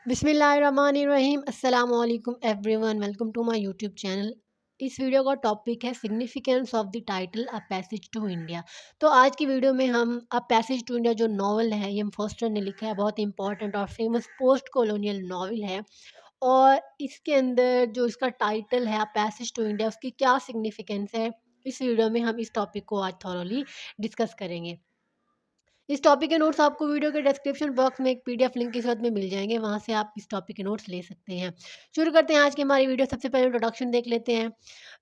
बिस्मिल्लाहिर्रहमानिर्रहीम अस्सलाम वालेकुम everyone, welcome to my YouTube channel. इस वीडियो का टॉपिक है significance of the title a passage to India. तो आज की वीडियो में हम अ पैसेज टू इंडिया जो नॉवल है एम फोस्टर ने लिखा है, बहुत इंपॉर्टेंट और फेमस पोस्ट कॉलोनियल नॉवल है। और इसके अंदर जो इसका टाइटल है अ पैसेज टू इंडिया, उसकी क्या सिग्निफिकेंस है, इस वीडियो में हम इस टॉपिक को आज थॉरोली डिस्कस करेंगे। इस टॉपिक के नोट्स आपको वीडियो के डिस्क्रिप्शन बॉक्स में एक पीडीएफ लिंक के साथ में मिल जाएंगे, वहाँ से आप इस टॉपिक के नोट्स ले सकते हैं। शुरू करते हैं आज की हमारी वीडियो। सबसे पहले इंट्रोडक्शन देख लेते हैं।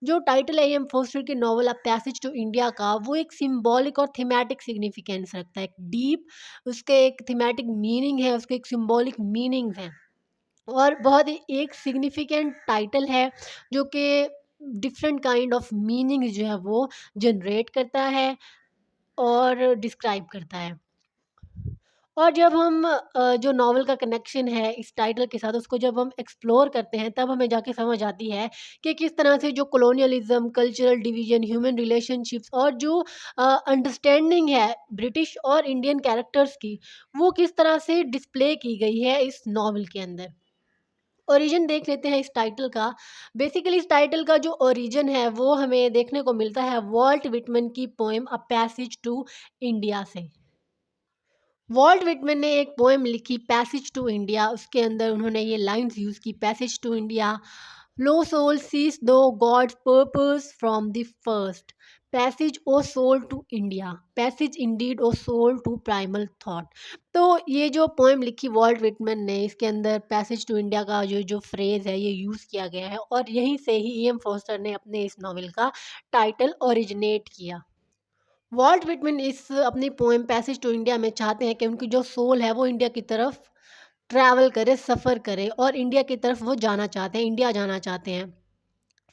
जो टाइटल है एम फोस्टर की novel a passage to India का, वो एक सिंबॉलिक और थीमेटिक सिग्निफिकेंस रखता है। एक डीप उसके एक थीमेटिक मीनिंग है, उसके एक सिंबॉलिक मीनिंग है और बहुत ही एक सिग्निफिकेंट टाइटल है जो कि डिफरेंट काइंड ऑफ मीनिंग जो है वो जनरेट करता है और डिस्क्राइब करता है। और जब हम जो नॉवल का कनेक्शन है इस टाइटल के साथ, उसको जब हम एक्सप्लोर करते हैं, तब हमें जाके समझ आती है कि किस तरह से जो colonialism, cultural division, human relationships और जो अंडरस्टैंडिंग है ब्रिटिश और इंडियन कैरेक्टर्स की, वो किस तरह से डिस्प्ले की गई है इस नॉवल के अंदर। ओरिजिन देख लेते हैं इस टाइटल का। बेसिकली इस टाइटल का जो ओरिजिन है वो हमें देखने को मिलता है वॉल्ट विटमन की poem a passage to India से। वॉल्ट विटमैन ने एक पोएम लिखी पैसेज टू इंडिया, उसके अंदर उन्होंने ये लाइंस यूज़ की, passage to India, lo soul sees thou God's purpose from the first, passage O soul to India, passage indeed O soul to primal thought. तो ये जो पोएम लिखी वॉल्ट विटमैन ने, इसके अंदर पैसेज टू इंडिया का जो जो फ्रेज़ है ये यूज़ किया गया है और यहीं से ही ई एम फोस्टर ने अपने इस नॉवल का टाइटल ओरिजिनेट किया। वॉल्ट विटमैन इस अपनी पोएम पैसेज टू इंडिया में चाहते हैं कि उनकी जो सोल है वो इंडिया की तरफ ट्रैवल करे, सफ़र करे और इंडिया की तरफ वो जाना चाहते हैं, इंडिया जाना चाहते हैं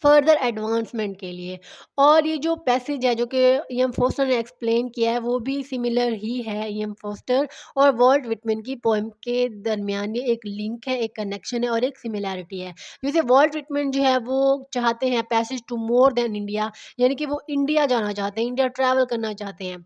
फर्दर एडवांसमेंट के लिए। और ये जो पैसेज है जो कि एम फोस्टर ने एक्सप्लेन किया है, वो भी सिमिलर ही है एम फोस्टर और वॉल्ट विटमैन की पोएम के दरमियान। ये एक लिंक है, एक कनेक्शन है और एक सिमिलैरिटी है। जैसे वॉल्ट विटमैन जो है वो चाहते हैं passage to more than India, यानी कि वो इंडिया जाना चाहते हैं, इंडिया ट्रैवल करना चाहते हैं।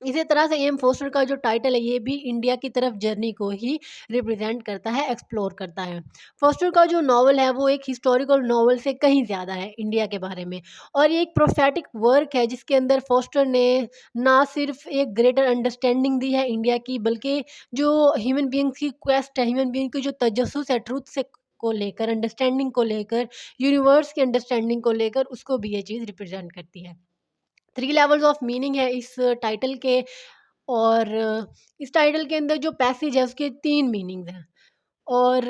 इसी तरह से एम फोस्टर का जो टाइटल है ये भी इंडिया की तरफ जर्नी को ही रिप्रेजेंट करता है, एक्सप्लोर करता है। फोस्टर का जो नॉवल है वो एक हिस्टोरिकल नॉवल से कहीं ज़्यादा है इंडिया के बारे में, और ये एक प्रोफेटिक वर्क है जिसके अंदर फोस्टर ने ना सिर्फ एक ग्रेटर अंडरस्टैंडिंग दी है इंडिया की, बल्कि जो ह्यूमन बीइंग्स की क्वेस्ट है, ह्यूमन बीइंग की जो तजस्सुस है ट्रूथ से को लेकर, अंडरस्टैंडिंग को लेकर, यूनिवर्स की अंडरस्टैंडिंग को लेकर, उसको भी ये चीज़ रिप्रेजेंट करती है। थ्री लेवल्स ऑफ मीनिंग है इस टाइटल के। और इस टाइटल के अंदर जो पैसेज है उसके तीन मीनिंग्स हैं। और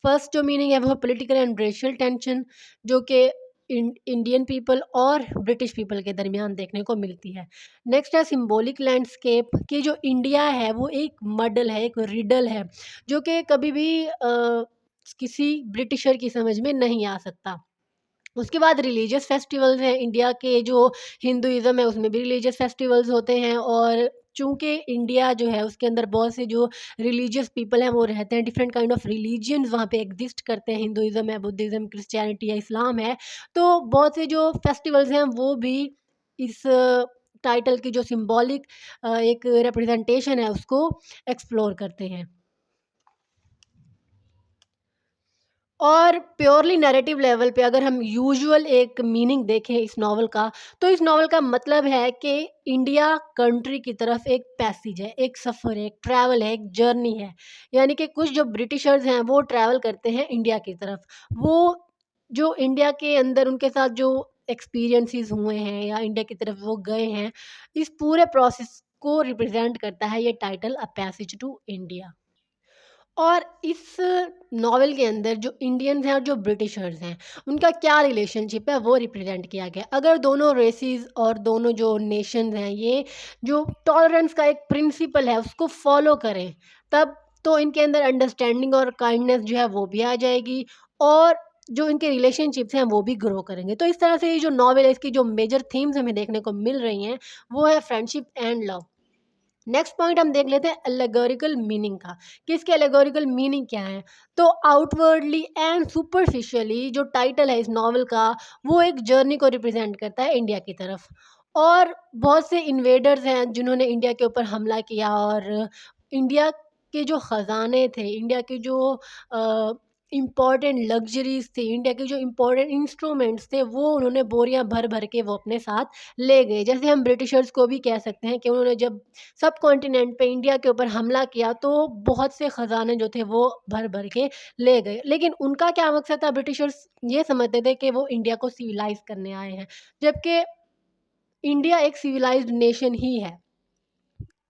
फर्स्ट जो मीनिंग है वो पॉलिटिकल एंड रेशियल टेंशन, जो कि इंडियन पीपल और ब्रिटिश पीपल के दरमियान देखने को मिलती है। नेक्स्ट है सिंबॉलिक लैंडस्केप, कि जो इंडिया है वो एक मॉडल है, एक रिडल है, जो कि कभी भी किसी ब्रिटिशर की समझ में नहीं आ सकता। उसके बाद रिलीजियस फेस्टिवल्स हैं इंडिया के। जो हिंदुइज़्म है उसमें भी रिलीजियस फेस्टिवल्स होते हैं, और चूँकि इंडिया जो है उसके अंदर बहुत से जो रिलीजियस पीपल हैं वो रहते हैं, डिफरेंट काइंड ऑफ रिलीजियंस वहाँ पे एग्जिस्ट करते हैं, हिंदुइज़्म है, बुद्धिज़्म, क्रिश्चियनिटी है, इस्लाम है। तो बहुत से जो फेस्टिवल्स हैं वो भी इस टाइटल की जो सिंबॉलिक एक रिप्रेजेंटेशन है उसको एक्सप्लोर करते हैं। और प्योरली नैरेटिव लेवल पे अगर हम यूजुअल एक मीनिंग देखें इस नॉवल का, तो इस नॉवल का मतलब है कि इंडिया कंट्री की तरफ एक पैसेज है, एक सफ़र है, एक ट्रैवल है, एक जर्नी है। यानी कि कुछ जो ब्रिटिशर्स हैं वो ट्रैवल करते हैं इंडिया की तरफ। वो जो इंडिया के अंदर उनके साथ जो एक्सपीरियंसेस हुए हैं या इंडिया की तरफ वो गए हैं, इस पूरे प्रोसेस को रिप्रेजेंट करता है ये title a passage to India. और इस नॉवेल के अंदर जो इंडियंस हैं और जो ब्रिटिशर्स हैं, उनका क्या रिलेशनशिप है वो रिप्रेजेंट किया गया। अगर दोनों रेसिस और दोनों जो नेशंस हैं ये जो टॉलरेंस का एक प्रिंसिपल है उसको फॉलो करें, तब तो इनके अंदर अंडरस्टैंडिंग और काइंडनेस जो है वो भी आ जाएगी, और जो इनके रिलेशनशिप्स हैं वो भी ग्रो करेंगे। तो इस तरह से ये जो नॉवेल है इसकी जो मेजर थीम्स हमें देखने को मिल रही हैं वो है friendship and love. Next point हम देख लेते हैं एलेगोरिकल मीनिंग का, कि इसके एलेगोरिकल मीनिंग क्या है। तो आउटवर्डली एंड सुपरफिशियली जो टाइटल है इस नॉवल का, वो एक जर्नी को रिप्रेजेंट करता है इंडिया की तरफ। और बहुत से इन्वेडर्स हैं जिन्होंने इंडिया के ऊपर हमला किया, और इंडिया के जो ख़ज़ाने थे, इंडिया के जो इम्पोर्टेंट लग्ज़रीज़ थी, इंडिया के जो इम्पोर्टेंट इंस्ट्रूमेंट्स थे, वो उन्होंने बोरियाँ भर-भर के वो अपने साथ ले गए। जैसे हम ब्रिटिशर्स को भी कह सकते हैं कि उन्होंने जब सब कॉन्टिनेंट पे इंडिया के ऊपर हमला किया, तो बहुत से ख़ज़ाने जो थे वो भर-भर के ले गए। लेकिन उनका क्या मकसद था, ब्रिटिशर्स ये समझते थे कि वो इंडिया को सिविलाइज़ करने आए हैं, जबकि इंडिया एक सिविलाइज्ड नेशन ही है।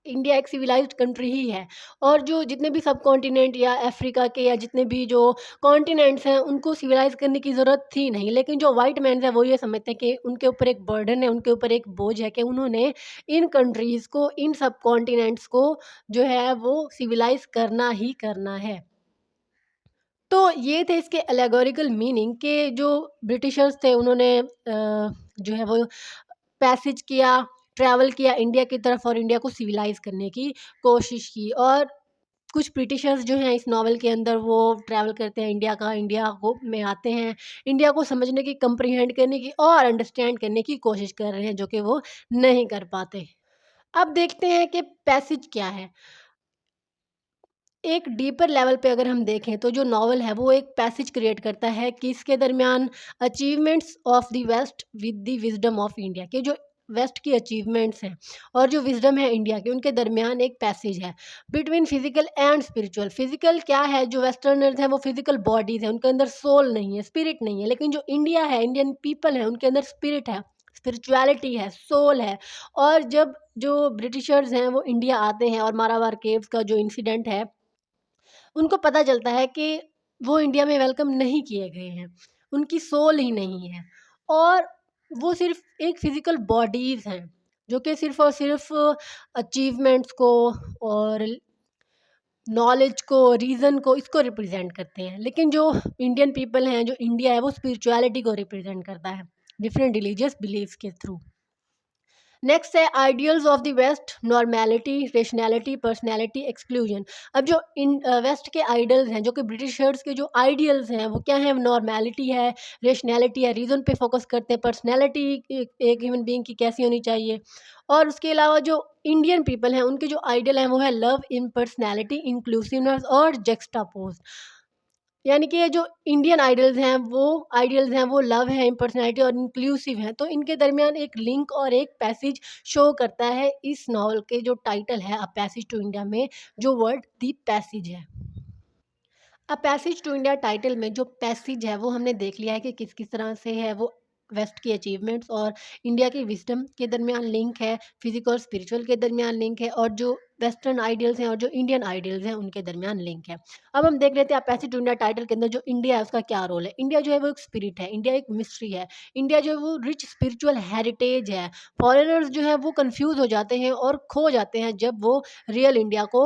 इंडिया एक सिविलाइज्ड कंट्री ही है, और जो जितने भी सब कॉन्टिनेंट या अफ्रीका के या जितने भी जो कॉन्टिनेंट्स हैं, उनको सिविलाइज़ करने की ज़रूरत थी नहीं। लेकिन जो व्हाइट मैन्स हैं, वो ये समझते हैं कि उनके ऊपर एक बर्डन है, उनके ऊपर एक बोझ है कि उन्होंने इन कंट्रीज़ को, इन सब कॉन्टिनेंट्स को जो है वो सिविलाइज़ करना ही करना है। तो ये थे इसके एलेगोरिकल मीनिंग के जो ब्रिटिशर्स थे, उन्होंने जो है वो पैसेज किया, ट्रैवल किया इंडिया की तरफ और इंडिया को सिविलाइज़ करने की कोशिश की। और कुछ ब्रिटिशर्स जो हैं इस नॉवल के अंदर, वो ट्रैवल करते हैं इंडिया को में आते हैं, इंडिया को समझने की, कम्प्रीहेंड करने की और अंडरस्टैंड करने की कोशिश कर रहे हैं, जो कि वो नहीं कर पाते। अब देखते हैं कि पैसेज क्या है। एक डीपर लेवल पे अगर हम देखें, तो जो नॉवल है वो एक पैसेज क्रिएट करता है कि इसके दरमियान achievements of the west with the wisdom of India, के जो वेस्ट की अचीवमेंट्स हैं और जो विजडम है इंडिया की, उनके दरमियान एक पैसेज है between physical and spiritual. Physical क्या है, जो वेस्टर्नर्स हैं वो फिजिकल बॉडीज है, उनके अंदर सोल नहीं है, स्पिरिट नहीं है। लेकिन जो इंडिया है, इंडियन पीपल है, उनके अंदर स्पिरिट है, स्पिरिचुअलिटी है, सोल है। और जब जो ब्रिटिशर्स हैं वो इंडिया आते हैं, और मारावार केव्स का जो इंसिडेंट है, उनको पता चलता है कि वो इंडिया में वेलकम नहीं किए गए हैं, उनकी सोल ही नहीं है, और वो सिर्फ़ एक फ़िज़िकल बॉडीज़ हैं, जो कि सिर्फ़ और सिर्फ़ अचीवमेंट्स को और नॉलेज को, रीज़न को, इसको रिप्रेज़ेंट करते हैं। लेकिन जो इंडियन पीपल हैं, जो इंडिया है, वो स्पिरिचुअलिटी को रिप्रेज़ेंट करता है, डिफरेंट रिलीजियस बिलीफ्स के थ्रू। नेक्स्ट है ideals of the west, normality, rationality, personality, exclusion. अब जो वेस्ट के आइडल्स हैं, जो कि ब्रिटिशर्स के जो आइडियल्स हैं, वो क्या है, नॉर्मेलिटी है, रेशनैलिटी है, रीज़न पे फोकस करते हैं, पर्सनैलिटी एक ह्यूमन बीइंग की कैसी होनी चाहिए। और उसके अलावा जो इंडियन पीपल हैं, उनके जो आइडल हैं वो है लव, इम्पर्सनैलिटी, इंक्लूसिवनेस और जेक्सटापोज। यानी कि ये जो इंडियन आइडियल्स हैं वो लव है, इम्पर्सनैलिटी और इंक्लूसिव हैं। तो इनके दरमियान एक लिंक और एक पैसेज शो करता है इस नॉवल के जो टाइटल है अ पैसेज टू इंडिया में, जो वर्ड द पैसेज है। A passage to India title में जो पैसेज है वो हमने देख लिया है कि किस किस तरह से है वो वेस्ट की अचीवमेंट्स और इंडिया की विजडम के दरमियान लिंक है, फिजिकल और स्पिरिचुअल के दरमियान लिंक है, और जो वेस्टर्न आइडियल्स हैं और जो इंडियन आइडियल्स हैं उनके दरमियान लिंक है। अब हम देख लेते हैं पैसेज टू इंडिया टाइटल के अंदर जो इंडिया है उसका क्या रोल है। इंडिया जो है वो एक स्पिरिट है, इंडिया एक मिस्ट्री है, इंडिया जो है वो रिच स्पिरिचुअल हेरिटेज है। फॉरेनर्स जो है वो कंफ्यूज हो जाते हैं और खो जाते हैं जब वो रियल इंडिया को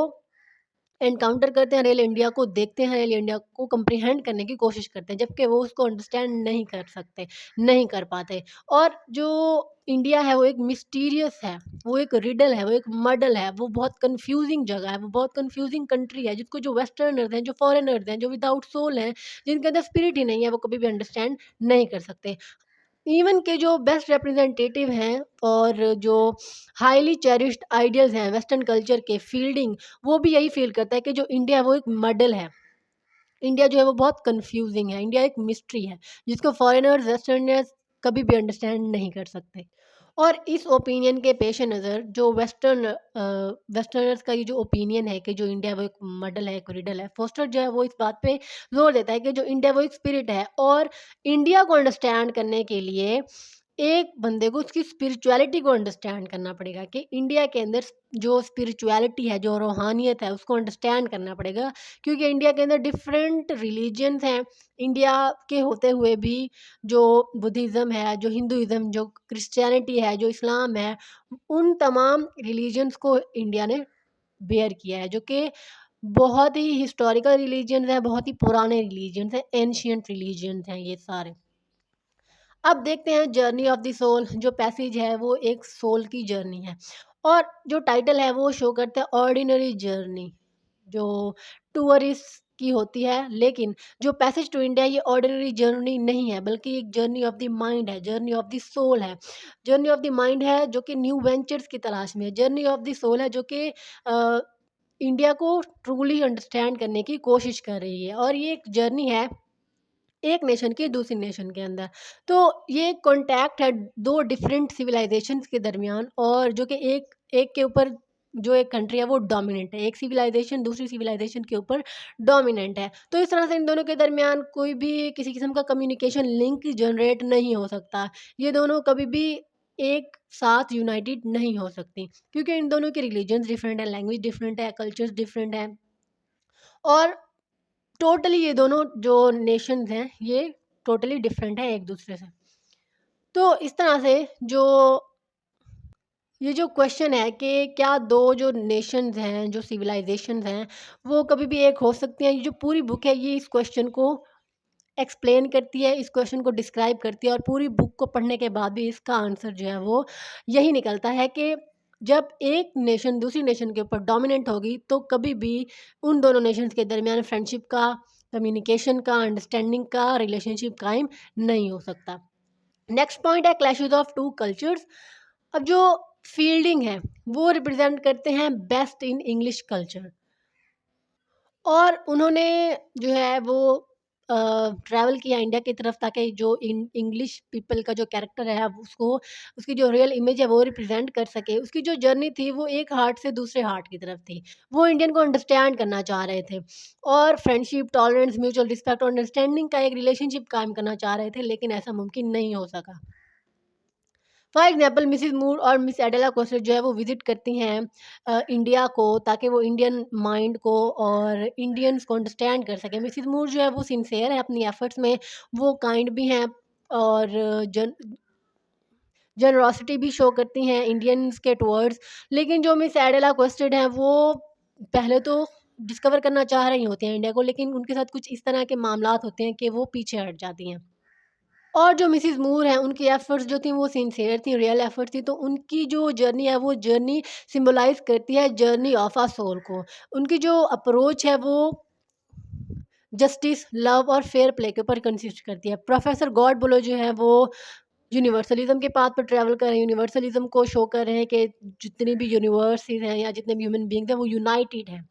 एनकाउंटर करते हैं, रियल इंडिया को देखते हैं, रियल इंडिया को कम्प्रीहेंड करने की कोशिश करते हैं, जबकि वो उसको अंडरस्टैंड नहीं कर सकते, नहीं कर पाते। और जो इंडिया है वो एक मिस्टीरियस है, वो एक रिडल है, वो एक मडल है, वो बहुत कन्फ्यूज़िंग जगह है, वो बहुत कन्फ्यूज़िंग कंट्री है, जिसको जो वेस्टर्नर्स हैं, जो फॉरेनर्स हैं, जो विदाउट सोल हैं, जिनके अंदर स्पिरिट ही नहीं है, वो कभी भी अंडरस्टैंड नहीं कर सकते। इवन के जो बेस्ट रिप्रेजेंटेटिव हैं और जो हाईली चेरिश्ड आइडियल्स हैं वेस्टर्न कल्चर के, फील्डिंग, वो भी यही फील करता है कि जो इंडिया है वो एक मॉडल है। इंडिया जो है वो बहुत कंफ्यूजिंग है, इंडिया एक मिस्ट्री है, जिसको फॉरेनर्स, वेस्टर्नर्स कभी भी अंडरस्टैंड नहीं कर सकते। और इस ओपिनियन के पेश नज़र जो वेस्टर्नर्स का ये जो ओपिनियन है कि जो इंडिया है वो एक मॉडल है, एक रिडल है, फोस्टर जो है वो इस बात पे ज़ोर देता है कि जो इंडिया वो एक स्पिरिट है, और इंडिया को अंडरस्टैंड करने के लिए एक बंदे को उसकी स्पिरिचुअलिटी को अंडरस्टैंड करना पड़ेगा कि इंडिया के अंदर जो स्पिरिचुअलिटी है, जो रूहानियत है, उसको अंडरस्टैंड करना पड़ेगा। क्योंकि इंडिया के अंदर डिफरेंट रिलीजन्स हैं, इंडिया के होते हुए भी जो बुद्धिज़्म है, जो हिंदुइज़्म, जो क्रिश्चियनिटी है, जो इस्लाम है, उन तमाम रिलीजन्स को इंडिया ने बेयर किया है, जो कि बहुत ही हिस्टोरिकल रिलीजन्स हैं, बहुत ही पुराने रिलीजन्स हैं, एंशिएंट रिलीजन्स हैं ये सारे। अब देखते हैं जर्नी ऑफ द सोल। जो पैसेज है वो एक सोल की जर्नी है, और जो टाइटल है वो शो करता है ऑर्डिनरी जर्नी जो टूरिस्ट की होती है। लेकिन जो पैसेज टू इंडिया ये ऑर्डिनरी जर्नी नहीं है, बल्कि एक जर्नी ऑफ द माइंड है, जर्नी ऑफ द सोल है। जर्नी ऑफ द माइंड है जो कि न्यू वेंचर्स की तलाश में है, जर्नी ऑफ द सोल है जो कि इंडिया को ट्रूली अंडरस्टैंड करने की कोशिश कर रही है, और ये एक जर्नी है एक नेशन की दूसरी नेशन के अंदर। तो ये कॉन्टैक्ट है 2 डिफरेंट सिविलाइज़ेशंस के दरमियान, और जो कि एक एक के ऊपर जो एक कंट्री है वो डोमिनेंट है। एक सिविलाइज़ेशन दूसरी सिविलाइज़ेशन के ऊपर डोमिनेंट है। तो इस तरह से इन दोनों के दरमियान कोई भी किसी किस्म का कम्युनिकेशन लिंक जनरेट नहीं हो सकता। ये दोनों कभी भी एक साथ यूनाइटेड नहीं हो सकती, क्योंकि इन दोनों के रिलिजन्स डिफरेंट है, लैंग्वेज डिफरेंट है, कल्चर्स डिफरेंट है, और टोटली ये दोनों जो नेशंस हैं ये टोटली डिफरेंट है एक दूसरे से। तो इस तरह से जो ये जो क्वेश्चन है कि क्या दो जो नेशंस हैं, जो सिविलाइजेशंस हैं, वो कभी भी एक हो सकती हैं, ये जो पूरी बुक है ये इस क्वेश्चन को एक्सप्लेन करती है, इस क्वेश्चन को डिस्क्राइब करती है, और पूरी बुक को पढ़ने के बाद भी इसका आंसर जो है वो यही निकलता है कि जब एक नेशन दूसरी नेशन के ऊपर डोमिनेंट होगी तो कभी भी उन दोनों नेशंस के दरमियान फ्रेंडशिप का, कम्युनिकेशन का, अंडरस्टैंडिंग का रिलेशनशिप कायम नहीं हो सकता। नेक्स्ट पॉइंट है क्लैशेस ऑफ टू कल्चर्स। अब जो फील्डिंग है वो रिप्रेजेंट करते हैं बेस्ट इन इंग्लिश कल्चर, और उन्होंने जो है वो ट्रैवल किया इंडिया की तरफ, ताकि जो इंग्लिश पीपल का जो कैरेक्टर है उसको, उसकी जो रियल इमेज है वो रिप्रेजेंट कर सके। उसकी जो जर्नी थी वो एक हार्ट से दूसरे हार्ट की तरफ थी। वो इंडियन को अंडरस्टैंड करना चाह रहे थे, और फ्रेंडशिप, टॉलरेंस, म्यूचुअल रिस्पेक्ट और अंडरस्टैंडिंग का एक रिलेशनशिप कायम करना चाह रहे थे, लेकिन ऐसा मुमकिन नहीं हो सका। फॉर एग्जाम्पल मिसिज़ मूर और मिस एडेला कोस्टेट जो है वो विज़िट करती हैं इंडिया को, ताकि वो इंडियन माइंड को और इंडियंस को अंडरस्टैंड कर सकें। मिसिज़ मूर जो है वो सिंसियर है अपनी एफ़र्ट्स में, वो काइंड भी हैं, और जन जनरॉसिटी भी शो करती हैं इंडियंस के टुवर्ड्स। लेकिन जो मिस एडेला क्वेस्टेड हैं वो पहले तो डिस्कवर करना चाह रही होती हैं इंडिया को, लेकिन उनके साथ कुछ इस तरह के मामलात होते हैं कि वो पीछे हट जाती हैं। और जो मिसेज़ मूर हैं उनकी एफ़र्ट्स जो थी वो सिंसियर थी, रियल एफ़र्ट्स थी, तो उनकी जो जर्नी है वो जर्नी सिम्बोलाइज़ करती है जर्नी ऑफ अ सोल को। उनकी जो अप्रोच है वो जस्टिस, लव और फेयर प्ले के ऊपर कंसिस्ट करती है। प्रोफ़ेसर गॉड बोलो जो है वो यूनिवर्सलिज़्म के पाथ पर ट्रैवल कर रहे हैं, यूनिवर्सलिज़्म को शो कर रहे हैं कि जितनी भी यूनिवर्सिस हैं या जितने भी ह्यूमन बीइंग्स हैं वो यूनाइटेड हैं।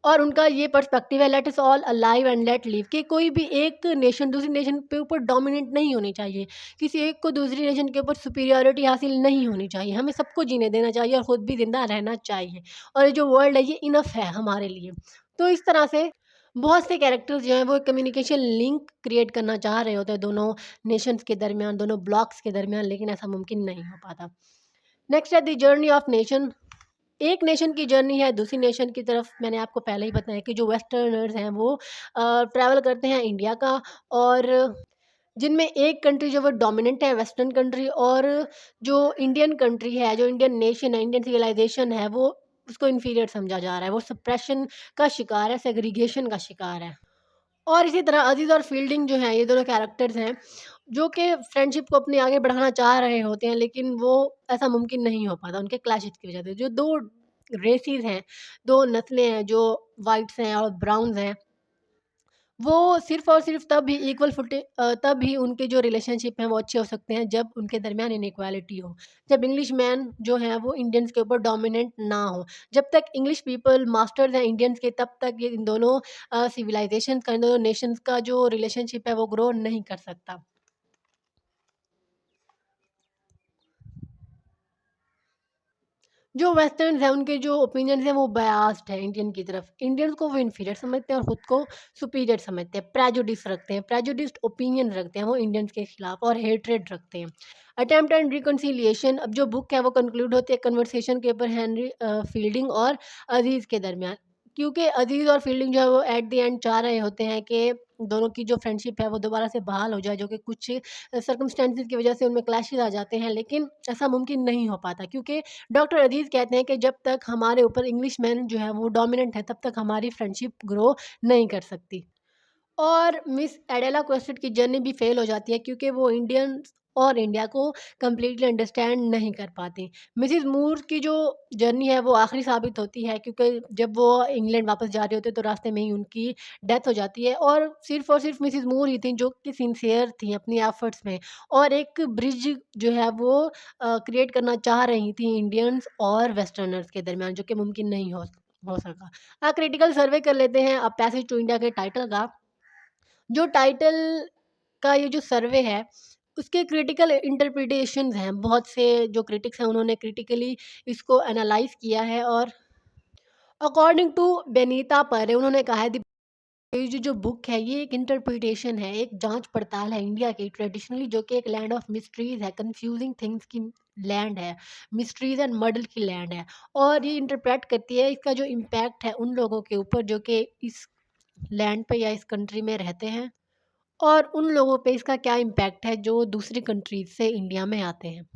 और उनका ये पर्सपेक्टिव है let us all alive and let live, कि कोई भी एक नेशन दूसरी नेशन के ऊपर डोमिनेट नहीं होनी चाहिए। किसी एक को दूसरी नेशन के ऊपर सुपीरियॉरिटी हासिल नहीं होनी चाहिए। हमें सबको जीने देना चाहिए और ख़ुद भी ज़िंदा रहना चाहिए। और ये जो वर्ल्ड है ये इनफ है हमारे लिए। तो इस तरह से बहुत से कैरेक्टर्स जो हैं वो कम्युनिकेशन लिंक क्रिएट करना चाह रहे होते हैं दोनों नेशंस के दरमियान, दोनों ब्लॉक्स के दरमियान, लेकिन ऐसा मुमकिन नहीं हो पाता। नेक्स्ट है द जर्नी ऑफ नेशन। एक नेशन की जर्नी है दूसरी नेशन की तरफ। मैंने आपको पहले ही बताया कि जो वेस्टर्नर्स हैं वो ट्रैवल करते हैं इंडिया का, और जिनमें एक कंट्री जो वो डोमिनेंट है वेस्टर्न कंट्री, और जो इंडियन कंट्री है, जो इंडियन नेशन है, इंडियन सिविलाइजेशन है, वो उसको इन्फीरियर समझा जा रहा है, वो सप्रेशन का शिकार है, सेग्रीगेशन का शिकार है। और इसी तरह अज़ीज़ और फ़ील्डिंग जो हैं ये दोनों कैरेक्टर्स हैं जो कि फ्रेंडशिप को अपनी आगे बढ़ाना चाह रहे होते हैं, लेकिन वो ऐसा मुमकिन नहीं हो पाता उनके क्लैशेज़ की वज़ह से। जो 2 रेसेस हैं, 2 नस्लें हैं, जो व्हाइट्स हैं और ब्राउन्स हैं, वो सिर्फ़ और सिर्फ़ तब ही तब ही उनके जो रिलेशनशिप हैं वो अच्छे हो सकते हैं जब उनके दरमियान इनइक्वालिटी हो। जब इंग्लिशमैन जो हैं वो इंडियंस के ऊपर डोमिनेंट ना हो। जब तक इंग्लिश पीपल मास्टर्स हैं इंडियंस के, तब तक ये इन दोनों सिविलाइज़ेशंस का, इन दोनों नेशंस का जो रिलेशनशिप है वो ग्रो नहीं कर सकता। जो वेस्टर्न्स हैं उनके जो ओपिनियंस हैं वो बायास्ड है इंडियन की तरफ। इंडियंस को वो इन्फीरियर समझते हैं और ख़ुद को सुपीरियर समझते हैं। प्रेजुडिस रखते हैं, प्रेजुडिस्ड ओपिनियन रखते हैं वो इंडियंस के खिलाफ, और हेट्रेड रखते हैं। Attempt and reconciliation. अब जो बुक है वो कंक्लूड होती है कन्वर्सेशन के ऊपर हेनरी फील्डिंग और अज़ीज़ के दरमियान। क्योंकि अज़ीज़ और फील्डिंग जो है वो एट द एंड चाह रहे होते हैं कि दोनों की जो फ्रेंडशिप है वो दोबारा से बहाल हो जाए, जो कि कुछ सर्कमस्टेंसेस की वजह से उनमें क्लैशेज़ आ जाते हैं, लेकिन ऐसा मुमकिन नहीं हो पाता, क्योंकि डॉक्टर अजीज़ कहते हैं कि जब तक हमारे ऊपर इंग्लिशमैन जो है वो डोमिनेंट है तब तक हमारी फ्रेंडशिप ग्रो नहीं कर सकती। और मिस एडेला क्वेस्टेड की जर्नी भी फेल हो जाती है, क्योंकि वो इंडियंस और इंडिया को कंप्लीटली अंडरस्टैंड नहीं कर पाती। मिसेस मूर की जो जर्नी है वो आखिरी साबित होती है, क्योंकि जब वो इंग्लैंड वापस जा रहे होते तो रास्ते में ही उनकी डेथ हो जाती है, और सिर्फ मिसेस मूर ही थी जो कि सिंसियर थी अपनी एफर्ट्स में, और एक ब्रिज जो है वो क्रिएट करना चाह रही थी इंडियंस और वेस्टर्नर्स के दरमियान, जो कि मुमकिन नहीं हो हो सका। क्रिटिकल सर्वे कर लेते हैं अब पैसेज टू इंडिया के टाइटल का। जो टाइटल का ये जो सर्वे है, उसके क्रिटिकल इंटरप्रिटेशंस हैं। बहुत से जो क्रिटिक्स हैं उन्होंने क्रिटिकली इसको एनालाइज़ किया है और अकॉर्डिंग टू बेनीता परे उन्होंने कहा है ये जो बुक है ये एक इंटरप्रिटेशन है, एक जाँच-पड़ताल है इंडिया की ट्रेडिशनली जो कि एक लैंड ऑफ मिस्ट्रीज़ है, कन्फ्यूज़िंग थिंग्स की लैंड है, मिस्ट्रीज़ एंड मर्डर की लैंड है। और ये इंटरप्रेट करती है इसका जो इम्पैक्ट है उन लोगों के ऊपर जो कि इस लैंड पे या इस कंट्री में रहते हैं और उन लोगों पे इसका क्या इम्पैक्ट है जो दूसरी कंट्रीज़ से इंडिया में आते हैं।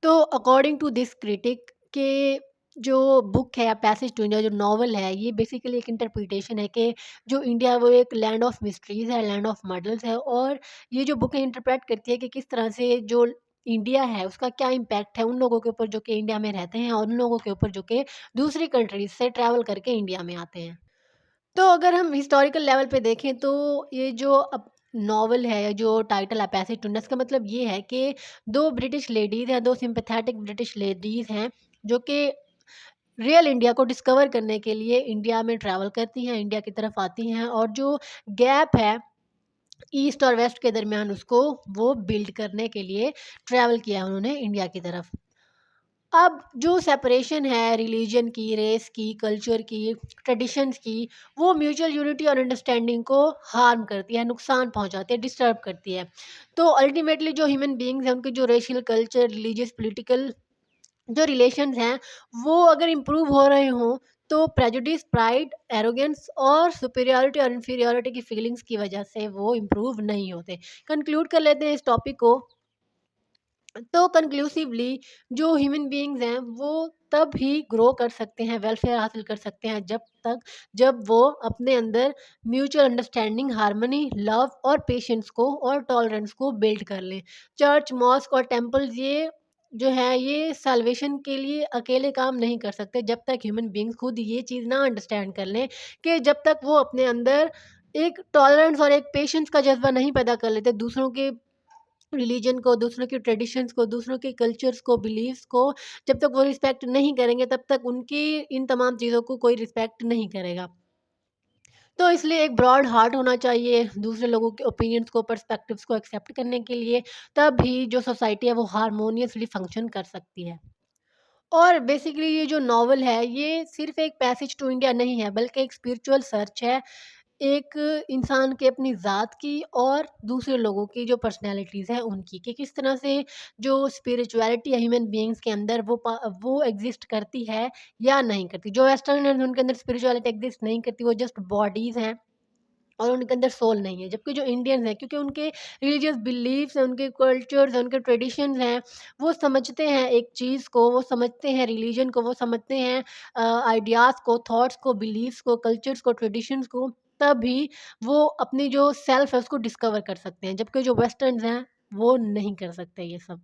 तो अकॉर्डिंग टू दिस क्रिटिक के जो बुक है पैसेज टू इंडिया जो नॉवल है ये बेसिकली एक इंटरप्रिटेशन है कि जो इंडिया है वो एक लैंड ऑफ मिस्ट्रीज़ है, लैंड ऑफ मर्डर्स है और ये जो बुक है इंटरप्रेट करती है कि किस तरह से जो इंडिया है उसका क्या इम्पैक्ट है उन लोगों के ऊपर जो कि इंडिया में रहते हैं और उन लोगों के ऊपर जो कि दूसरी कंट्रीज़ से ट्रैवल करके इंडिया में आते हैं। तो अगर हम हिस्टोरिकल लेवल पे देखें तो ये जो अब नॉवल है, जो टाइटल है पैसेज टू इसका मतलब ये है कि 2 ब्रिटिश लेडीज़ हैं, 2 सिम्पैथेटिक ब्रिटिश लेडीज़ हैं, जो कि रियल इंडिया को डिस्कवर करने के लिए इंडिया में ट्रैवल करती हैं, इंडिया की तरफ आती हैं और जो गैप है ईस्ट और वेस्ट के दरमियान उसको वो बिल्ड करने के लिए ट्रैवल किया है उन्होंने इंडिया की तरफ। अब जो सेपरेशन है रिलीजन की, रेस की, कल्चर की, ट्रेडिशंस की, वो म्यूचुअल यूनिटी और अंडरस्टैंडिंग को हार्म करती है, नुकसान पहुंचाती है, डिस्टर्ब करती है। तो अल्टीमेटली जो ह्यूमन बीइंग्स हैं, उनके जो रेशियल, कल्चर, रिलीजियस, पॉलिटिकल जो रिलेशंस हैं, वो अगर इम्प्रूव हो रहे हों, तो प्रेजुडिस, प्राइड, एरोगेंस और सुपीरियॉरिटी और इन्फीरियॉरिटी की फीलिंग्स की वजह से वो इम्प्रूव नहीं होते। कंक्लूड कर लेते हैं इस टॉपिक को। तो कंक्लूसिवली जो ह्यूमन बीइंग्स हैं वो तब ही ग्रो कर सकते हैं, वेलफेयर हासिल कर सकते हैं जब वो अपने अंदर म्यूचुअल अंडरस्टैंडिंग, हार्मनी, लव और पेशेंस को और टॉलरेंस को बिल्ड कर लें। चर्च, मॉस्क और टेम्पल्स ये जो है ये साल्वेशन के लिए अकेले काम नहीं कर सकते जब तक ह्यूमन बीइंग्स खुद ये चीज़ ना अंडरस्टैंड कर लें कि जब तक वो अपने अंदर एक टॉलरेंस और एक पेशेंस का जज्बा नहीं पैदा कर लेते दूसरों के रिलीजन को, दूसरों के ट्रेडिशंस को, दूसरों के कल्चर्स को, बिलीव्स को जब तक वो रिस्पेक्ट नहीं करेंगे तब तक उनकी इन तमाम चीज़ों को कोई रिस्पेक्ट नहीं करेगा। तो इसलिए एक ब्रॉड हार्ट होना चाहिए दूसरे लोगों के ओपिनियंस को, पर्सपेक्टिव्स को एक्सेप्ट करने के लिए, तब ही जो सोसाइटी है वो हार्मोनियसली फंक्शन कर सकती है। और बेसिकली ये जो नॉवल है ये सिर्फ़ एक पैसेज टू इंडिया नहीं है बल्कि एक स्पिरिचुअल सर्च है एक इंसान के अपनी ज़ात की और दूसरे लोगों की जो पर्सनैलिटीज़ हैं उनकी, कि किस तरह से जो स्पिरिचुअलिटी है ह्यूमन बीइंग्स के अंदर वो एग्ज़िस्ट करती है या नहीं करती। जो वेस्टर्नर्स उनके अंदर स्पिरिचुअलिटी एग्ज़िस्ट नहीं करती, वो जस्ट बॉडीज़ हैं और उनके अंदर सोल नहीं है। जबकि जो इंडियंस हैं क्योंकि उनके रिलीजियस बिलीफ्स हैं, उनके कल्चर्स हैं, उनके ट्रेडिशंस हैं, वो समझते हैं एक चीज़ को, वो समझते हैं रिलीजन को, वो समझते हैं आइडियाज़ को, थॉट्स को, बिलीफ्स को, कल्चर्स को, ट्रेडिशंस को, तभी वो अपनी जो सेल्फ है उसको डिस्कवर कर सकते हैं। जबकि जो वेस्टर्न्स हैं, वो नहीं कर सकते ये सब।